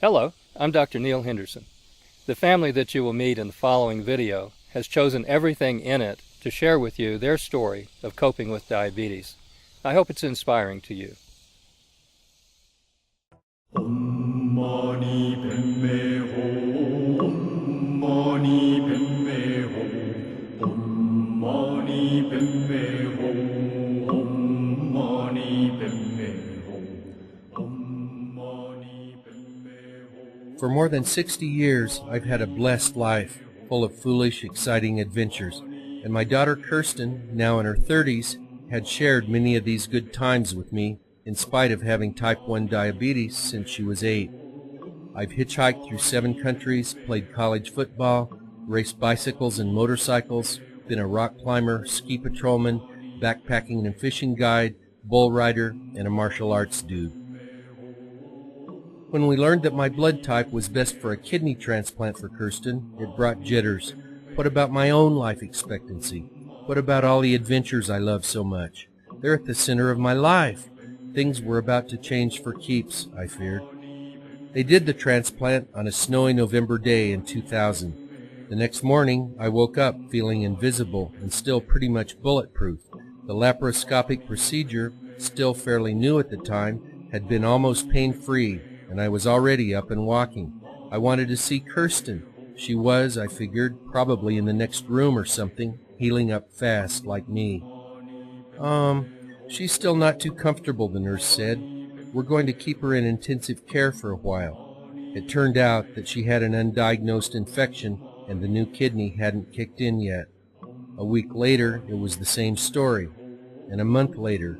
Hello, I'm Dr. Neil Henderson. The family that you will meet in the following video has chosen everything in it to share with you their story of coping with diabetes. I hope it's inspiring to you. Om Mani Padme Hum. Om Mani Padme Hum. Om Mani Padme Hum. Om Mani Padme Hum. Om Mani Padme Hum. For more than 60 years, I've had a blessed life, full of foolish, exciting adventures, and my daughter Kirsten, now in her 30s, had shared many of these good times with me, in spite of having type 1 diabetes since she was 8. I've hitchhiked through 7 countries, played college football, raced bicycles and motorcycles, been a rock climber, ski patrolman, backpacking and fishing guide, bull rider, and a martial arts dude. When we learned that my blood type was best for a kidney transplant for Kirsten, it brought jitters. What about my own life expectancy? What about all the adventures I love so much? They're at the center of my life. Things were about to change for keeps, I feared. They did the transplant on a snowy November day in 2000. The next morning, I woke up feeling invisible and still pretty much bulletproof. The laparoscopic procedure, still fairly new at the time, had been almost pain-free, and I was already up and walking. I wanted to see Kirsten. She was, I figured, probably in the next room or something, healing up fast like me. She's still not too comfortable, the nurse said. We're going to keep her in intensive care for a while. It turned out that she had an undiagnosed infection and the new kidney hadn't kicked in yet. A week later, it was the same story. And a month later,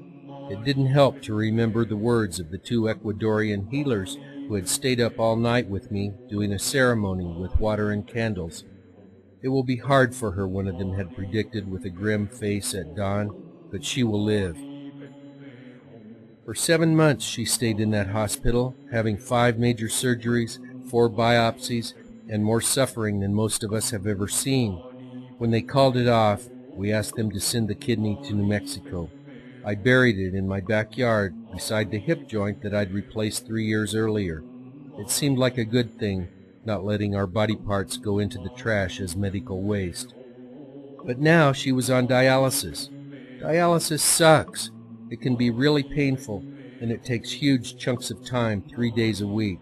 it didn't help to remember the words of the 2 Ecuadorian healers who had stayed up all night with me doing a ceremony with water and candles. It will be hard for her, one of them had predicted with a grim face at dawn, but she will live. For 7 months she stayed in that hospital, having 5 major surgeries, 4 biopsies, and more suffering than most of us have ever seen. When they called it off, we asked them to send the kidney to New Mexico. I buried it in my backyard beside the hip joint that I'd replaced 3 years earlier. It seemed like a good thing, not letting our body parts go into the trash as medical waste. But now she was on dialysis. Dialysis sucks. It can be really painful, and it takes huge chunks of time 3 days a week.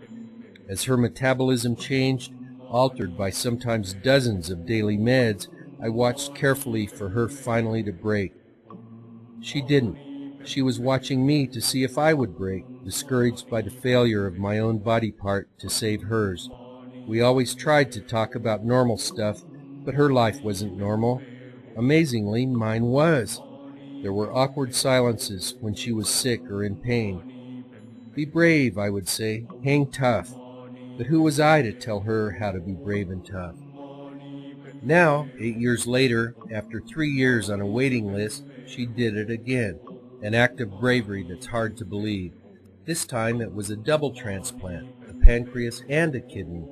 As her metabolism changed, altered by sometimes dozens of daily meds, I watched carefully for her finally to break. She didn't. She was watching me to see if I would break, discouraged by the failure of my own body part to save hers. We always tried to talk about normal stuff, but her life wasn't normal. Amazingly, mine was. There were awkward silences when she was sick or in pain. Be brave, I would say. Hang tough. But who was I to tell her how to be brave and tough? Now, 8 years later, after 3 years on a waiting list, she did it again. An act of bravery that's hard to believe. This time it was a double transplant, a pancreas and a kidney.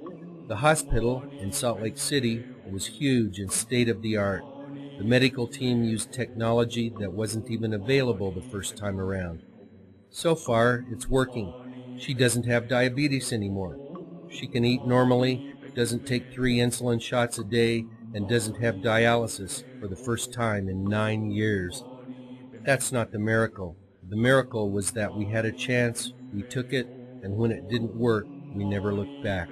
The hospital in Salt Lake City was huge and state-of-the-art. The medical team used technology that wasn't even available the first time around. So far, it's working. She doesn't have diabetes anymore. She can eat normally, doesn't take 3 insulin shots a day, and doesn't have dialysis for the first time in 9 years. That's not the miracle. The miracle was that we had a chance, we took it, and when it didn't work, we never looked back.